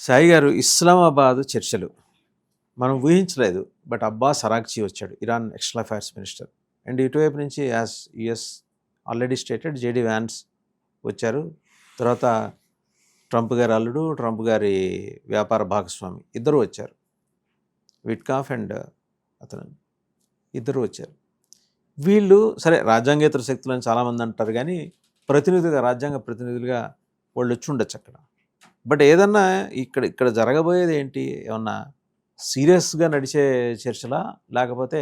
సాయి గారు, ఇస్లామాబాద్ చర్చలు మనం ఊహించలేదు. బట్ అబ్బాస్ అరాగ్చి వచ్చాడు, Iran external affairs minister. And ఇటువైపు నుంచి as US already stated JD Vance వచ్చారు. తర్వాత ట్రంప్ గారి అల్లుడు, ట్రంప్ గారి వ్యాపార భాగస్వామి ఇద్దరు వచ్చారు. విట్కాఫ్ అండ్ అతను ఇద్దరు వచ్చారు. వీళ్ళు సరే రాజ్యాంగేతర శక్తులు అని చాలామంది అంటారు, కానీ ప్రతినిధులుగా, రాజ్యాంగ ప్రతినిధులుగా వాళ్ళు వచ్చి ఉండొచ్చు అక్కడ. బట్ ఏదన్నా ఇక్కడ జరగబోయేది ఏంటి? ఏమన్నా సీరియస్గా నడిచే చర్చలా, లేకపోతే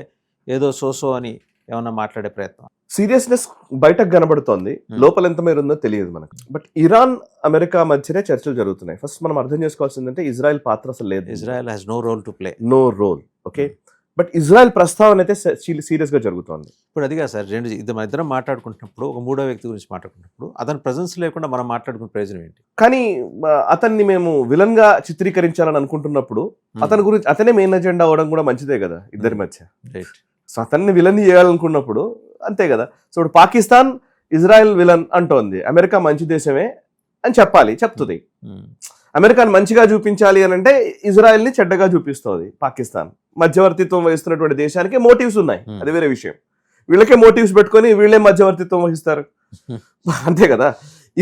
ఏదో సోసో అని ఏమన్నా మాట్లాడే ప్రయత్నం? సీరియస్నెస్ బయటకు కనబడుతోంది, లోపల ఎంత మేర ఉందో తెలియదు మనకు. బట్ ఇరాన్ అమెరికా మధ్యనే చర్చలు జరుగుతున్నాయి. ఫస్ట్ మనం అర్థం చేసుకోవాల్సిందంటే ఇజ్రాయెల్ పాత్ర అసలు లేదు. Israel has no role to play. No role. Okay, but Israel ప్రస్తావన అయితే సీరియస్ గా జరుగుతోంది. ఇప్పుడు అదిగా సార్, మన ఇద్దరం మాట్లాడుకుంటున్నప్పుడు, ఒక మూడో వ్యక్తి గురించి మాట్లాడుకుంటున్నప్పుడు అతని ప్రెజెన్స్ లేకుండా మనం మాట్లాడుకునే ప్రయోజనం ఏంటి? కానీ అతన్ని మేము విలన్ గా చిత్రీకరించాలని అనుకుంటున్నప్పుడు అతని గురించి అతనే మెయిన్ ఎజెండా అవడం కూడా మంచిదే కదా ఇద్దరి మధ్య. రైట్. సో అతన్ని విలన్ చేయాలనుకున్నప్పుడు అంతే కదా. సో ఇప్పుడు పాకిస్తాన్ ఇజ్రాయెల్ విలన్ అంటోంది, అమెరికా మంచి దేశమే అని చెప్తుంది. అమెరికాని మంచిగా చూపించాలి అని అంటే ఇజ్రాయెల్ ని చెడ్డగా చూపిస్తుంది పాకిస్తాన్. మధ్యవర్తిత్వం వహిస్తున్నటువంటి దేశానికి మోటివ్స్ ఉన్నాయి, అది వేరే విషయం. వీళ్ళకే మోటివ్స్ పెట్టుకొని వీళ్ళే మధ్యవర్తిత్వం వహిస్తారు, అంతే కదా.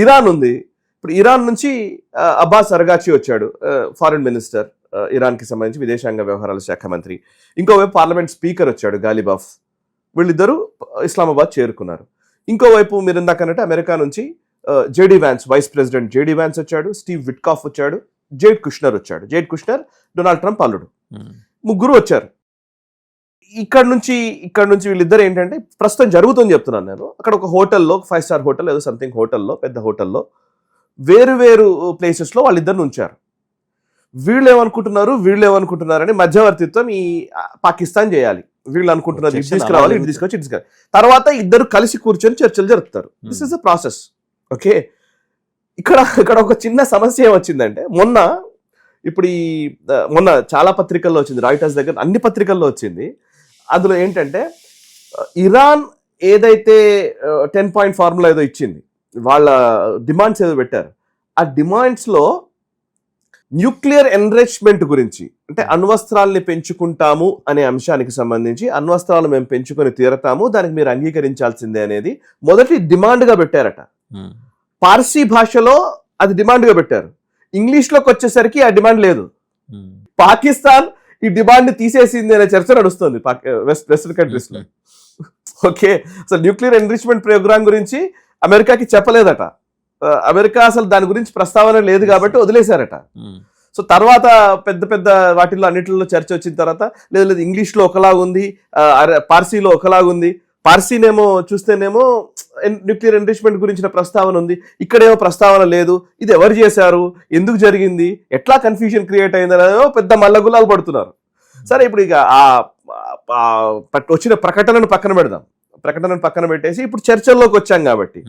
ఇరాన్ ఉంది. ఇప్పుడు ఇరాన్ నుంచి అబ్బాస్ అరగాచి వచ్చాడు, ఫారిన్ మినిస్టర్, ఇరాన్కి సంబంధించి విదేశాంగ వ్యవహారాల శాఖ మంత్రి. ఇంకోవైపు పార్లమెంట్ స్పీకర్ వచ్చాడు గాలిబాఫ్. వీళ్ళిద్దరూ ఇస్లామాబాద్ చేరుకున్నారు. ఇంకోవైపు మీరు ఇందాకన్నట్టు అమెరికా నుంచి JD Vance, vice president JD Vance వచ్చాడు, స్టీవ్ విట్కాఫ్ వచ్చాడు, జేడ్ కుష్నర్ వచ్చాడు. జేడ్ కుష్నర్ డొనాల్డ్ ట్రంప్ అల్లుడు. ముగ్గురు వచ్చారు. ఇక్కడ నుంచి వీళ్ళిద్దరు ఏంటంటే ప్రస్తుతం జరుగుతుంది చెప్తున్నాను నేను. అక్కడ ఒక హోటల్లో, 5 స్టార్ హోటల్ ఏదో సంథింగ్ హోటల్లో, పెద్ద హోటల్లో వేరు ప్లేసెస్లో వాళ్ళిద్దరిని ఉంచారు. వీళ్ళు ఏమనుకుంటున్నారని మధ్యవర్తిత్వం ఈ పాకిస్తాన్ చేయాలి. వీళ్ళు అనుకుంటున్నారు ఇటు తీసుకురావాలి, ఇటు తీసుకురావాలి. తర్వాత ఇద్దరు కలిసి కూర్చొని చర్చలు జరుపుతారు. This is the process. Okay, ఇక్కడ ఒక చిన్న సమస్య ఏమొచ్చిందంటే మొన్న చాలా పత్రికల్లో వచ్చింది, రాయిటర్స్ దగ్గర అన్ని పత్రికల్లో వచ్చింది. అందులో ఏంటంటే ఇరాన్ ఏదైతే 10 పాయింట్ ఫార్ములా ఏదో ఇచ్చింది, వాళ్ళ డిమాండ్స్ ఏదో పెట్టారు. ఆ డిమాండ్స్లో న్యూక్లియర్ ఎన్రిచ్మెంట్ గురించి, అంటే అణ్వస్త్రాల్ని పెంచుకుంటాము అనే అంశానికి సంబంధించి, అణ్వస్త్రాలు మేము పెంచుకొని తీరతాము, దానికి మీరు అంగీకరించాల్సిందే అనేది మొదటి డిమాండ్గా పెట్టారట. పార్సీ భాషలో అది డిమాండ్గా పెట్టారు. ఇంగ్లీష్లోకి వచ్చేసరికి ఆ డిమాండ్ లేదు. పాకిస్తాన్ ఈ డిమాండ్ తీసేసింది అనే చర్చ నడుస్తుంది వెస్టర్న్ కంట్రీస్ లో. ఓకే, అసలు న్యూక్లియర్ ఎన్రిచ్మెంట్ ప్రోగ్రామ్ గురించి అమెరికాకి చెప్పలేదట. అమెరికా అసలు దాని గురించి ప్రస్తావన లేదు కాబట్టి వదిలేశారట. సో తర్వాత పెద్ద వాటిల్లో అన్నిటిలో చర్చ వచ్చిన తర్వాత లేదు ఇంగ్లీష్లో ఒకలాగుంది, పార్సీలో ఒకలాగుంది. పార్సీనేమో చూస్తేనేమో న్యూక్లియర్ ఎన్రిచ్మెంట్ గురించిన ప్రస్తావన ఉంది, ఇక్కడేమో ప్రస్తావన లేదు. ఇది ఎవరు చేశారు, ఎందుకు జరిగింది, ఎట్లా కన్ఫ్యూజన్ క్రియేట్ అయింది అనేదో పెద్ద మల్లగులాలు పడుతున్నారు. సరే, ఇప్పుడు ఇక వచ్చిన ప్రకటనను పక్కన పెట్టేసి ఇప్పుడు చర్చల్లోకి వచ్చాం కాబట్టి,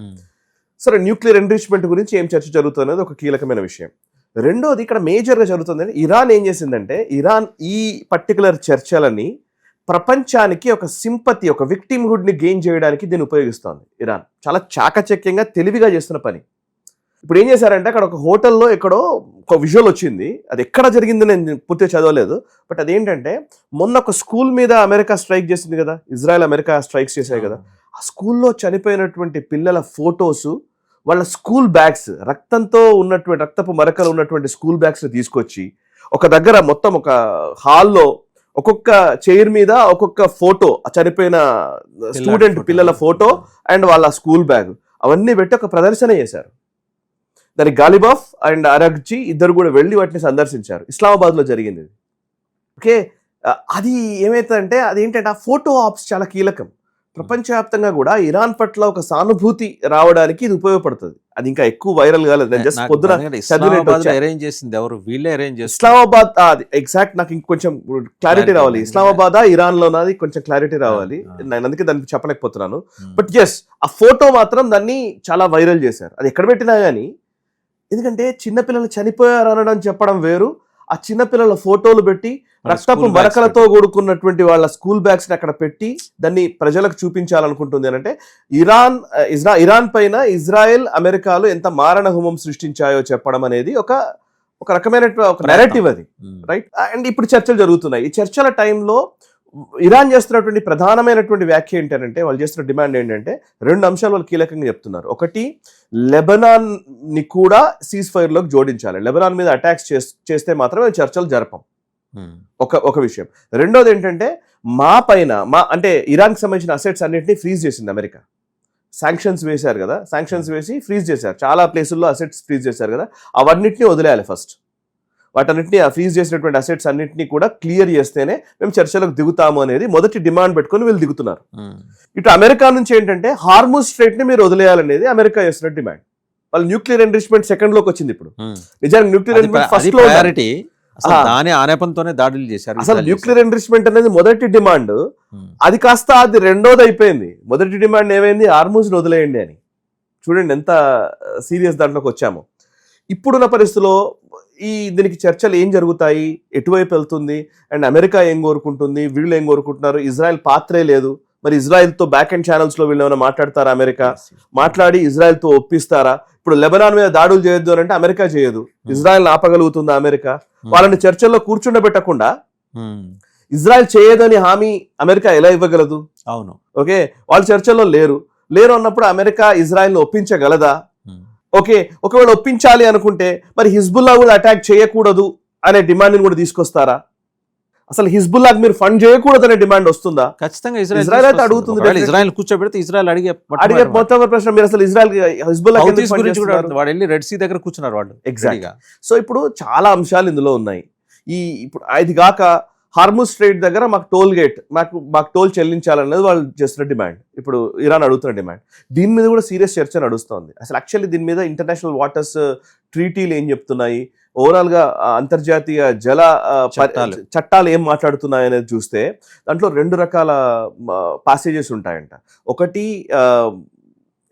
సరే న్యూక్లియర్ ఎన్రిచ్మెంట్ గురించి ఏం చర్చ జరుగుతుంది అనేది ఒక కీలకమైన విషయం. రెండోది ఇక్కడ మేజర్గా జరుగుతుంది, ఇరాన్ ఏం చేసిందంటే, ఇరాన్ ఈ పర్టికులర్ చర్చలని ప్రపంచానికి ఒక సింపతి, ఒక విక్టిమ్హుడ్ ని గెయిన్ చేయడానికి దీన్ని ఉపయోగిస్తోంది. ఇరాన్ చాలా చాకచక్యంగా, తెలివిగా చేస్తున్న పని. ఇప్పుడు ఏం చేశారంటే, అక్కడ ఒక హోటల్లో ఎక్కడో ఒక విజువల్ వచ్చింది. అది ఎక్కడ జరిగింది నేను పూర్తిగా చదవలేదు. బట్ అదేంటంటే, మొన్న ఒక స్కూల్ మీద అమెరికా స్ట్రైక్ చేసింది కదా, ఇజ్రాయెల్ అమెరికా స్ట్రైక్స్ చేశాయి కదా. ఆ స్కూల్లో చనిపోయినటువంటి పిల్లల ఫొటోస్, వాళ్ళ స్కూల్ బ్యాగ్స్, రక్తపు మరకలు ఉన్నటువంటి స్కూల్ బ్యాగ్స్ ని తీసుకొచ్చి ఒక దగ్గర మొత్తం ఒక హాల్లో ఒక్కొక్క చైర్ మీద ఒక్కొక్క ఫోటో, చనిపోయిన స్టూడెంట్ పిల్లల ఫోటో అండ్ వాళ్ళ స్కూల్ బ్యాగ్, అవన్నీ పెట్టి ఒక ప్రదర్శన చేశారు. దానికి గాలిబాఫ్ అండ్ అరగ్జీ ఇద్దరు కూడా వెళ్ళి వాటిని సందర్శించారు. ఇస్లామాబాద్ లో జరిగింది. ఓకే, అది ఏమైతుందంటే, అదేంటంటే ఆ ఫోటో ఆప్స్ చాలా కీలకం. ప్రపంచవ్యాప్తంగా కూడా ఇరాన్ పట్ల ఒక సానుభూతి రావడానికి ఇది ఉపయోగపడుతుంది. అది ఇంకా ఎక్కువ వైరల్ కాలేదు. నేను జస్ట్ పొద్దున ఇస్లామాబాద్ ఎగ్జాక్ట్ నాకు ఇంకొంచెం క్లారిటీ రావాలి. ఇస్లామాబాద్ ఇరాన్ లోనాది కొంచెం క్లారిటీ రావాలి. నేను అందుకే దానికి చెప్పలేకపోతున్నాను. బట్ ఎస్, ఆ ఫోటో మాత్రం దాన్ని చాలా వైరల్ చేశారు. అది ఎక్కడ పెట్టినా కానీ, ఎందుకంటే చిన్నపిల్లలు చనిపోయారు అనడం చెప్పడం వేరు, ఆ చిన్నపిల్లల ఫోటోలు పెట్టి రక్తపు మరకలతో కూడుకున్నటువంటి వాళ్ళ స్కూల్ బ్యాగ్స్ ని అక్కడ పెట్టి దాన్ని ప్రజలకు చూపించాలనుకుంటుంది. అని అంటే ఇరాన్ పైన ఇజ్రాయెల్, అమెరికాలు ఎంత మారణ హోమం సృష్టించాయో చెప్పడం అనేది ఒక ఒక రకమైన ఒక నెరేటివ్ అది, రైట్? అండ్ ఇప్పుడు చర్చలు జరుగుతున్నాయి. ఈ చర్చల టైంలో ఇరాన్ చేస్తున్నటువంటి ప్రధానమైనటువంటి వ్యాఖ్య ఏంటంటే, వాళ్ళు చేస్తున్న డిమాండ్ ఏంటంటే 2 అంశాలు వాళ్ళు కీలకంగా చెప్తున్నారు. ఒకటి, లెబనాన్ ని కూడా సీజ్ ఫైర్ లోకి జోడించాలి, లెబనాన్ మీద అటాక్స్ చేస్తే మాత్రమే చర్చలు జరపం, ఒక విషయం. రెండోది ఏంటంటే, అంటే ఇరాన్ కి సంబంధించిన అసెట్స్ అన్నింటినీ ఫ్రీజ్ చేసింది అమెరికా. శాంక్షన్స్ వేశారు కదా, శాంక్షన్స్ వేసి ఫ్రీజ్ చేశారు, చాలా ప్లేసుల్లో అసెట్స్ ఫ్రీజ్ చేశారు కదా, అవన్నిటిని వదిలేయాలి ఫస్ట్. వాటన్నిటిని ఆ ఫ్రీజ్ చేసినటువంటి అసెట్స్ అన్నింటినీ కూడా క్లియర్ చేస్తేనే మేము చర్చలకు దిగుతాము అనేది మొదటి డిమాండ్ పెట్టుకొని వీళ్ళు దిగుతున్నారు. ఇటు అమెరికా నుంచి ఏంటంటే హార్ముజ్ స్ట్రైట్ ని మీరు వదిలేయాలనేది అమెరికా చేస్తున్న డిమాండ్. వాళ్ళు న్యూక్లియర్ ఎంరిచ్మెంట్ సెకండ్ లోకి వచ్చింది. ఇప్పుడు నిజానికి న్యూక్లియర్ ఎంరిచ్మెంట్ ఫస్ట్ లో దాని ఆనేపంతోనే దాడులు చేశారు. అసలు న్యూక్లియర్ ఎంరిచ్మెంట్ అనేది మొదటి డిమాండ్, అది కాస్త అది రెండోది అయిపోయింది. మొదటి డిమాండ్ ఏమైంది, హార్ముజ్ వదిలేయండి అని. చూడండి ఎంత సీరియస్ దాంట్లోకి వచ్చాము. ఇప్పుడున్న పరిస్థితిలో దీనికి చర్చలు ఏం జరుగుతాయి, ఎటువైపు వెళ్తుంది, అండ్ అమెరికా ఏం కోరుకుంటుంది, వీళ్ళు ఏం కోరుకుంటున్నారు, ఇజ్రాయెల్ పాత్రే లేదు. మరి ఇజ్రాయెల్ తో బ్యాక్ అండ్ ఛానల్స్ లో వీళ్ళు ఏమైనా మాట్లాడతారా, అమెరికా మాట్లాడి ఇజ్రాయెల్ తో ఒప్పిస్తారా? ఇప్పుడు లెబనాన్ మీద దాడులు చేయొద్దు అని అంటే అమెరికా చేయదు, ఇజ్రాయెల్ ఆపగలుగుతుందా అమెరికా? వాళ్ళని చర్చల్లో కూర్చుండబెట్టకుండా ఇజ్రాయెల్ చేయదని హామీ అమెరికా ఎలా ఇవ్వగలదు? అవును, ఓకే, వాళ్ళు చర్చల్లో లేరు అన్నప్పుడు అమెరికా ఇజ్రాయెల్ ని ఒప్పించగలదా? ఓకే, ఒకవేళ ఒప్పించాలి అనుకుంటే మరి హిజ్బుల్లా కూడా అటాక్ చేయకూడదు అనే డిమాండ్ కూడా తీసుకొస్తారా? అసలు హిజ్బుల్లా మీరు ఫండ్ చేయకూడదు అనే డిమాండ్ వస్తుందా? ఖచ్చితంగా ఇజ్రాయెల్ అయితే అడుగుతుంది. ఇజ్రాయెల్ కూర్చోబెడితే ఇజ్రాయెల్ అడిగే మొత్తం ప్రశ్న, మీరు అసలు ఇజ్రాయెల్ హిజ్బుల్లా గురించి కూడా వాడు వెళ్ళి రెడ్ సీ దగ్గర కూర్చున్నారు వాళ్ళు. ఎగ్జాక్ట్ గా. సో ఇప్పుడు చాలా అంశాలు ఇందులో ఉన్నాయి. ఇప్పుడు అది కాక హార్ముజ్ స్ట్రైట్ దగ్గర మాకు టోల్ గేట్, మాకు టోల్ చెల్లించాలనేది వాళ్ళు చేస్తున్న డిమాండ్, ఇప్పుడు ఇరాన్ అడుగుతున్న డిమాండ్. దీని మీద కూడా సీరియస్ చర్చ నడుస్తోంది. అసలు యాక్చువల్లీ దీని మీద ఇంటర్నేషనల్ వాటర్స్ ట్రీటీలు ఏం చెప్తున్నాయి, ఓవరాల్ గా అంతర్జాతీయ జల చట్టాలు ఏం మాట్లాడుతున్నాయి అనేది చూస్తే దాంట్లో 2 రకాల ప్యాసేజెస్ ఉంటాయంట. ఒకటి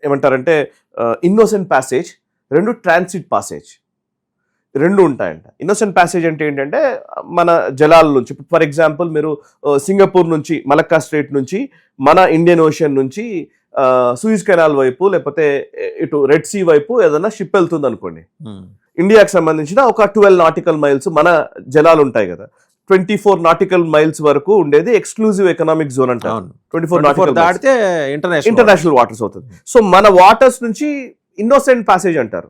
ఏమంటారంటే ఇన్నోసెంట్ ప్యాసేజ్, 2 ట్రాన్సిట్ ప్యాసేజ్, 2 ఉంటాయంట. ఇన్నోసెంట్ ప్యాసేజ్ అంటే ఏంటంటే మన జలాల నుంచి, ఫర్ ఎగ్జాంపుల్ మీరు సింగపూర్ నుంచి, మలక్కా స్ట్రైట్ నుంచి, మన ఇండియన్ ఓషన్ నుంచి సూయిజ్ కెనాల్ వైపు లేకపోతే ఇటు రెడ్ సీ వైపు ఏదైనా షిప్ వెళ్తుంది అనుకోండి, ఇండియాకి సంబంధించిన ఒక 12 నాటికల్ మైల్స్ మన జలాలు ఉంటాయి కదా, 24 నాటికల్ మైల్స్ వరకు ఉండేది ఎక్స్క్లూజివ్ ఎకనామిక్ జోన్ అంటారు. 24 నాటికల్ దాటితే ఇంటర్నేషనల్ వాటర్స్ అవుతుంది. సో మన వాటర్స్ నుంచి ఇన్నోసెంట్ ప్యాసేజ్ అంటారు.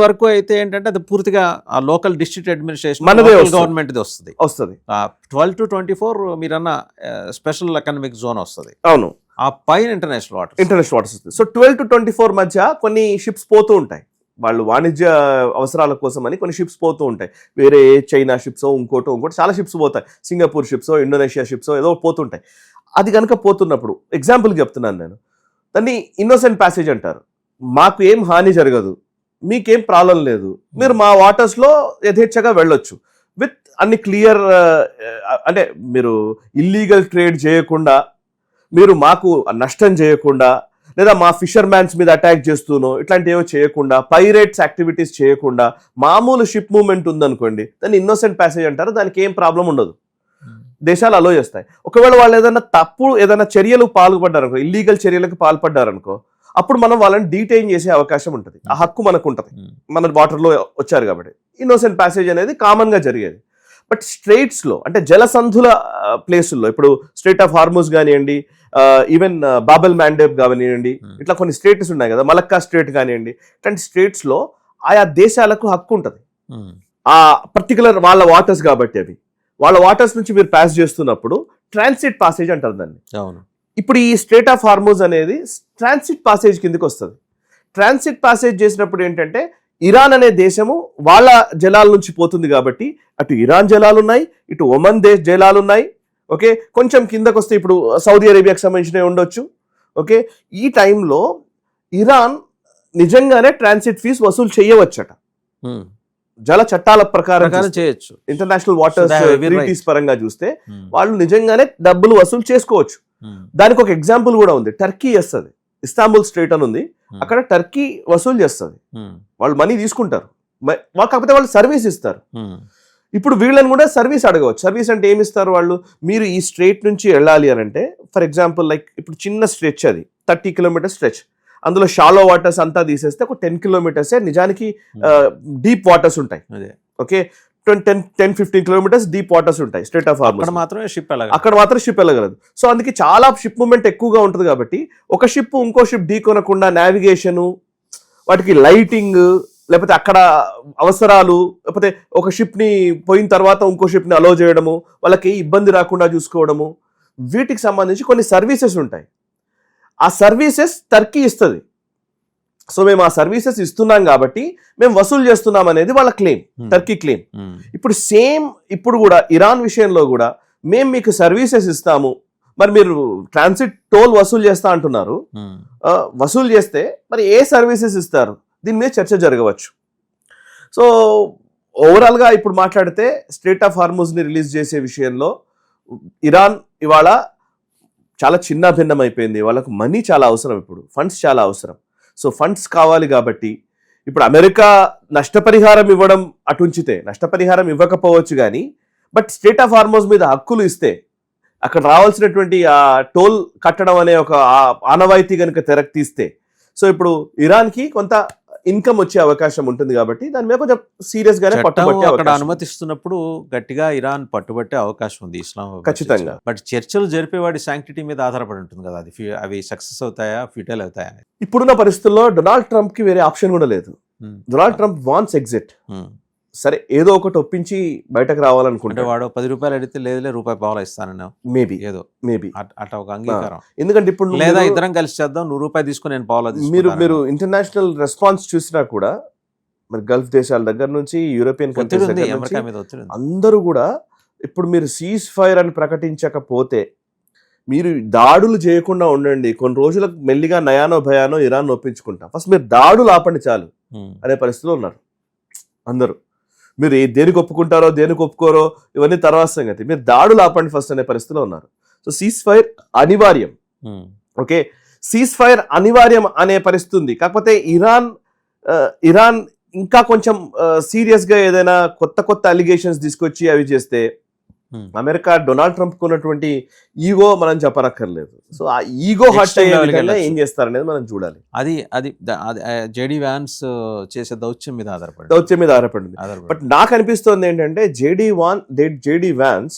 వరకు అయితే ఏంటంటే అది పూర్తిగా ఆ లోకల్ డిస్ట్రిక్ట్ అడ్మినిస్ట్రేషన్ గవర్నమెంట్ వస్తుంది. 12 to 24 మీరన్న స్పెషల్ ఎకనామిక్ జోన్ వస్తుంది. అవును, ఆ పైన ఇంటర్నేషనల్ వాటర్స్ వస్తుంది. సో 12 to 24 మధ్య కొన్ని షిప్స్ పోతూ ఉంటాయి, వాళ్ళు వాణిజ్య అవసరాల కోసం అని కొన్ని షిప్స్ పోతూ ఉంటాయి. వేరే చైనా షిప్స్ ఇంకోటి చాలా షిప్స్ పోతాయి, సింగపూర్ షిప్స్, ఇండోనేషియా షిప్స్ ఏదో పోతుంటాయి. అది కనుక పోతున్నప్పుడు ఎగ్జాంపుల్ చెప్తున్నాను నేను, దాన్ని ఇన్నోసెంట్ ప్యాసేజ్ అంటారు. మాకు ఏం హాని జరగదు, మీకేం ప్రాబ్లం లేదు, మీరు మా వాటర్స్ లో యథేచ్ఛగా వెళ్ళొచ్చు విత్ అన్ని క్లియర్, అంటే మీరు ఇల్లీగల్ ట్రేడ్ చేయకుండా, మీరు మాకు నష్టం చేయకుండా, లేదా మా ఫిషర్ మ్యాన్స్ మీద అటాక్ చేస్తూనో ఇట్లాంటి ఏవో చేయకుండా, పైరేట్స్ యాక్టివిటీస్ చేయకుండా మామూలు షిప్ మూవ్మెంట్ ఉందనుకోండి, దాన్ని ఇన్నోసెంట్ ప్యాసేజ్ అంటారు. దానికి ఏం ప్రాబ్లం ఉండదు, దేశాలు అలో చేస్తాయి. ఒకవేళ వాళ్ళు ఏదైనా చర్యలు పాల్పడ్డారనుకో, ఇల్లీగల్ చర్యలకు పాల్పడ్డారనుకో, అప్పుడు మనం వాళ్ళని డీటైన్ చేసే అవకాశం ఉంటుంది, ఆ హక్కు మనకు ఉంటుంది, మన వాటర్లో వచ్చారు కాబట్టి. ఇన్నోసెంట్ ప్యాసేజ్ అనేది కామన్ గా జరిగేది. బట్ స్ట్రైట్స్ లో, అంటే జలసంధుల ప్లేసుల్లో, ఇప్పుడు స్ట్రైట్ ఆఫ్ హార్ముజ్ కానివ్వండి, ఈవెన్ బాబెల్ మ్యాండేబ్ కానివ్వండి, ఇట్లా కొన్ని స్ట్రేట్స్ ఉన్నాయి కదా, మలక్కా స్ట్రేట్ కానివ్వండి, ఇట్లాంటి స్ట్రేట్స్ లో ఆయా దేశాలకు హక్కు ఉంటుంది. ఆ పర్టికులర్ వాళ్ళ వాటర్స్ కాబట్టి అవి వాళ్ళ వాటర్స్ నుంచి మీరు పాస్ చేస్తున్నప్పుడు ట్రాన్సిట్ పాసేజ్ అంటారు దాన్ని. ఇప్పుడు ఈ స్ట్రేట్ ఆఫ్ హార్ముజ్ అనేది ట్రాన్సిట్ పాసేజ్ కిందకి వస్తుంది. ట్రాన్సిట్ పాసేజ్ చేసినప్పుడు ఏంటంటే ఇరాన్ అనే దేశము వాళ్ళ జలాల నుంచి పోతుంది కాబట్టి అటు ఇరాన్ జలాలు ఉన్నాయి, ఇటు ఒమన్ జలాలు ఉన్నాయి. ఓకే, కొంచెం కిందకు వస్తే ఇప్పుడు సౌదీ అరేబియాకి సంబంధించినవి ఉండొచ్చు. ఓకే, ఈ టైంలో ఇరాన్ నిజంగానే ట్రాన్సిట్ ఫీజు వసూలు చేయవచ్చట, జల చట్టాల ప్రకారం చేయొచ్చు. ఇంటర్నేషనల్ వాటర్ ట్రీటీస్ పరంగా చూస్తే వాళ్ళు నిజంగానే డబ్బులు వసూలు చేసుకోవచ్చు. దానికి ఒక ఎగ్జాంపుల్ కూడా ఉంది, టర్కీ చేస్తుంది. ఇస్తాంబుల్ స్ట్రేట్ అని ఉంది, అక్కడ టర్కీ వసూలు చేస్తుంది, వాళ్ళు మనీ తీసుకుంటారు, కాకపోతే వాళ్ళు సర్వీస్ ఇస్తారు. ఇప్పుడు వీళ్ళని కూడా సర్వీస్ అడగవచ్చు. సర్వీస్ అంటే ఏమి ఇస్తారు వాళ్ళు, మీరు ఈ స్ట్రేట్ నుంచి వెళ్ళాలి అని అంటే, ఫర్ ఎగ్జాంపుల్ లైక్ ఇప్పుడు చిన్న స్ట్రెచ్, అది 30 కిలోమీటర్ స్ట్రెచ్, అందులో షాలో వాటర్స్ అంతా తీసేస్తే ఒక 10 కిలోమీటర్సే నిజానికి డీప్ వాటర్స్ ఉంటాయి. అదే ఓకే, 10-15 కిలోమీటర్స్ డీప్ వాటర్స్ ఉంటాయి స్ట్రేట్ ఆఫ్ హార్మస్. అక్కడ మాత్రమే షిప్ వెళ్ళగలదు. సో అందుకే చాలా షిప్ మూవ్మెంట్ ఎక్కువగా ఉంటుంది కాబట్టి ఒక షిప్ ఇంకో షిప్ ఢీ కొనకుండా నావిగేషన్, వాటికి లైటింగ్, లేకపోతే అక్కడ అవసరాలు, లేకపోతే ఒక షిప్ ని పోయిన తర్వాత ఇంకో షిప్ ని అలో చేయడము, వాళ్ళకి ఇబ్బంది రాకుండా చూసుకోవడము, వీటికి సంబంధించి కొన్ని సర్వీసెస్ ఉంటాయి. ఆ సర్వీసెస్ టర్కీ ఇస్తుంది. సో మేము ఆ సర్వీసెస్ ఇస్తున్నాం కాబట్టి మేము వసూలు చేస్తున్నాం అనేది వాళ్ళ క్లెయిమ్, టర్కీ క్లెయిమ్. ఇప్పుడు సేమ్ ఇప్పుడు కూడా ఇరాన్ విషయంలో కూడా మేము మీకు సర్వీసెస్ ఇస్తాము, మరి మీరు ట్రాన్సిట్ టోల్ వసూలు చేస్తా అంటున్నారు. వసూలు చేస్తే మరి ఏ సర్వీసెస్ ఇస్తారు, దీని మీద చర్చ జరగవచ్చు. సో ఓవరాల్గా ఇప్పుడు మాట్లాడితే స్ట్రేట్ ఆఫ్ హార్మూజ్ని రిలీజ్ చేసే విషయంలో ఇరాన్ ఇవాళ చాలా చిన్న భిన్నం అయిపోయింది. వాళ్ళకు మనీ చాలా అవసరం, ఇప్పుడు ఫండ్స్ చాలా అవసరం. సో ఫండ్స్ కావాలి కాబట్టి ఇప్పుడు అమెరికా నష్టపరిహారం ఇవ్వడం అటుంచితే, నష్టపరిహారం ఇవ్వకపోవచ్చు కానీ, బట్ స్ట్రేట్ ఆఫ్ హార్మూజ్ మీద హక్కులు ఇస్తే అక్కడ రావాల్సినటువంటి ఆ టోల్ కట్టడం అనే ఒక ఆనవాయితీ కనుక తెరకు తీస్తే, సో ఇప్పుడు ఇరాన్కి కొంత ఇన్కమ్ వచ్చే అవకాశం ఉంటుంది. కాబట్టి దాని మీద కొంచెం సీరియస్ గానే పట్టుబట్టే అక్కడ అనుమతిస్తున్నప్పుడు గట్టిగా ఇరాన్ పట్టుబట్టే అవకాశం ఉంది ఇస్లాం ఖచ్చితంగా. బట్ చర్చలు జరిపేవాడి శాంక్టిటీ మీద ఆధారపడి ఉంటుంది కదా, అవి సక్సెస్ అవుతాయా ఫ్యూటైల్ అవుతాయా అనేది. ఇప్పుడున్న పరిస్థితుల్లో డొనాల్డ్ ట్రంప్ కి వేరే ఆప్షన్ కూడా లేదు. Donald Trump wants exit. సరే ఏదో ఒకటి ఒప్పించి బయటకు రావాలనుకుంటే, వాడు 10 రూపాయలు అడిగితే లేదులే రూపాయి పావులు ఇస్తాను మేబీ అట్లా ఒక అంగీకారం. ఎందుకంటే ఇప్పుడు లేదా ఇద్దరం కలిసి చేద్దాం, 100 రూపాయలు తీసుకుని నేను పావులు. మీరు ఇంటర్నేషనల్ రెస్పాన్స్ చూసినా కూడా మరి గల్ఫ్ దేశాల దగ్గర నుంచి యూరోపియన్ కంట్రీస్ అందరూ కూడా ఇప్పుడు మీరు సీజ్ ఫైర్ అని ప్రకటించకపోతే, మీరు దాడులు చేయకుండా ఉండండి, కొన్ని రోజులకు మెల్లిగా నయానో భయానో ఇరాన్ ఒప్పించుకుంటాం, ఫస్ట్ మీరు దాడులు ఆపండి చాలు అనే పరిస్థితిలో ఉన్నారు అందరూ. మీరు దేనికి ఒప్పుకుంటారో దేనికి ఒప్పుకోరో ఇవన్నీ తర్వాత సంగతి, మీరు దాడులు ఆపండి ఫస్ట్ అనే పరిస్థితిలో ఉన్నారు. సో సీజ్ ఫైర్ అనివార్యం. ఓకే, సీజ్ ఫైర్ అనివార్యం అనే పరిస్థితి ఉంది. కాకపోతే ఇరాన్ ఇంకా కొంచెం సీరియస్ గా ఏదైనా కొత్త అలిగేషన్స్ తీసుకొచ్చి అవి చేస్తే అమెరికా డొనాల్డ్ ట్రంప్ ఉన్నటువంటి ఈగో మనం చెప్పనక్కర్లేదు. సో ఆ ఈగో హర్ట్ అయ్యే విధంగా ఏం చేస్తారనేది మనం చూడాలి. అది జేడీ వ్యాన్స్ చేసే దౌత్యం మీద ఆధారపడింది. బట్ నాకు అనిపిస్తోంది ఏంటంటే జేడీ వ్యాన్స్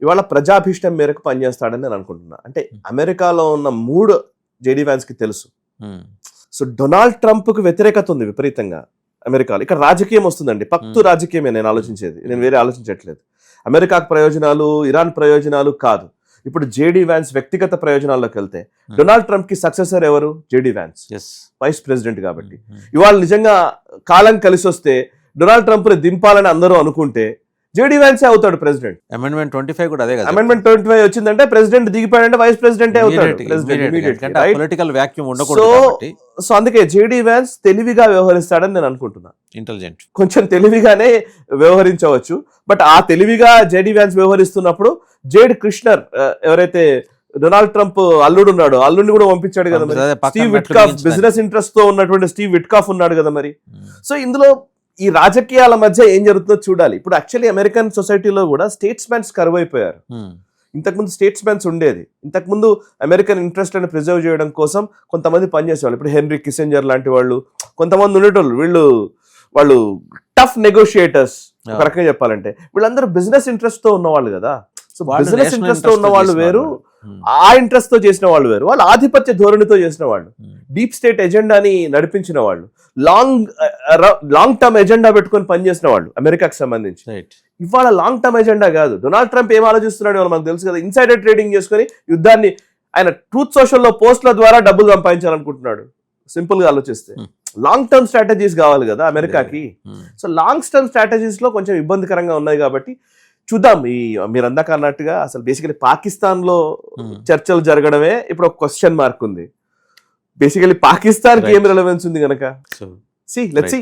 ఇవాళ ప్రజాభీష్టం మేరకు పనిచేస్తాడని నేను అనుకుంటున్నా. అంటే అమెరికాలో ఉన్న 3 జేడీ వ్యాన్స్ కి తెలుసు. సో డొనాల్డ్ ట్రంప్ కు వ్యతిరేకత ఉంది విపరీతంగా అమెరికాలో. ఇక్కడ రాజకీయం వస్తుందండి, పక్తు రాజకీయమే నేను ఆలోచించేది, నేను వేరే ఆలోచించట్లేదు. అమెరికాకు ప్రయోజనాలు ఇరాన్ ప్రయోజనాలు కాదు. ఇప్పుడు జేడీ వ్యాన్స్ వ్యక్తిగత ప్రయోజనాల్లోకి వెళ్తే డొనాల్డ్ ట్రంప్ కి సక్సెసర్ ఎవరు? JD Vance, vice president. కాబట్టి ఇవాళ నిజంగా కాలం కలిసి వస్తే డొనాల్డ్ ట్రంప్ ని దింపాలని అందరూ అనుకుంటే జేడీ వ్యాన్సే అవుతాడు ప్రెసిడెంట్. అమెండ్మెంట్ 25 కూడా అదే కదా. అమెండ్మెంట్ 25 వచ్చిందంటే ప్రెసిడెంట్ దిగిపోయాడంటే వైస్ ప్రెసిడెంటే అవుతాడు. పొలిటికల్ వ్యాక్యూమ్ ఉండకూడదు. సో అందుకే జేడీ వ్యాన్స్ తెలివిగా వ్యవహరిస్తాడని నేను అనుకుంటున్నా. ఇంటెలిజెంట్, కొంచెం తెలివిగానే వ్యవహరించవచ్చు. బట్ ఆ తెలివిగా జేడీ వ్యాన్స్ వ్యవహరిస్తున్నప్పుడు జేడ్ కృష్ణర్ ఎవరైతే డొనాల్డ్ ట్రంప్ అల్లుడు ఉన్నాడు, అల్లుడిని కూడా పంపించాడు కదా మరి. స్టీవ్ విట్కాఫ్, బిజినెస్ ఇంట్రెస్ట్ తో ఉన్నటువంటి స్టీవ్ విట్కాఫ్ ఉన్నాడు కదా మరి. సో ఇందులో ఈ రాజకీయాల మధ్య ఏం జరుగుతుందో చూడాలి. ఇప్పుడు యాక్చువల్లీ అమెరికన్ సొసైటీలో కూడా స్టేట్స్మెన్స్ కరువు అయిపోయారు. ఇంతకుముందు స్టేట్స్మెన్స్ ఉండేది. ఇంతకుముందు అమెరికన్ ఇంట్రెస్ట్ అని ప్రిజర్వ్ చేయడం కోసం కొంతమంది పనిచేసేవాళ్ళు. ఇప్పుడు హెన్రీ కిసెంజర్ లాంటి వాళ్ళు కొంతమంది ఉండేటోళ్ళు. వాళ్ళు టఫ్ నెగోషియేటర్స్ ఒక రకంగా చెప్పాలంటే. వీళ్ళందరూ బిజినెస్ ఇంట్రెస్ట్ తో ఉన్నవాళ్ళు కదా. సో బిజినెస్ ఇంట్రెస్ట్ తో ఉన్న వాళ్ళు వేరు, ఆ ఇంట్రెస్ట్ తో చేసిన వాళ్ళు వేరు. వాళ్ళు ఆధిపత్య ధోరణితో చేసిన వాళ్ళు, డీప్ స్టేట్ ఎజెండాని నడిపించిన వాళ్ళు, లాంగ్ టర్మ్ ఎజెండా పెట్టుకొని పనిచేసిన వాళ్ళు అమెరికాకి సంబంధించి. ఇవాళ లాంగ్ టర్మ్ ఎజెండా కాదు. డొనాల్డ్ ట్రంప్ ఏం ఆలోచిస్తున్నాడు మనకు తెలుసు కదా. ఇన్సైడర్ ట్రేడింగ్ చేసుకుని యుద్ధాన్ని ఆయన ట్రూత్ సోషల్లో పోస్టుల ద్వారా డబ్బులు సంపాదించాలనుకుంటున్నాడు. సింపుల్ గా ఆలోచిస్తే లాంగ్ టర్మ్ స్ట్రాటజీస్ కావాలి కదా అమెరికాకి. సో లాంగ్ టర్మ్ స్ట్రాటజీస్ లో కొంచెం ఇబ్బందికరంగా ఉన్నాయి. కాబట్టి చూద్దాం. మీరు అందాక అన్నట్టుగా అసలు బేసికలీ పాకిస్తాన్ లో చర్చలు జరగడమే ఇప్పుడు ఒక క్వశ్చన్ మార్క్ ఉంది. బేసికలీ పాకిస్తాన్ కి ఏం రిలవెన్స్ ఉంది కనుక. Let's see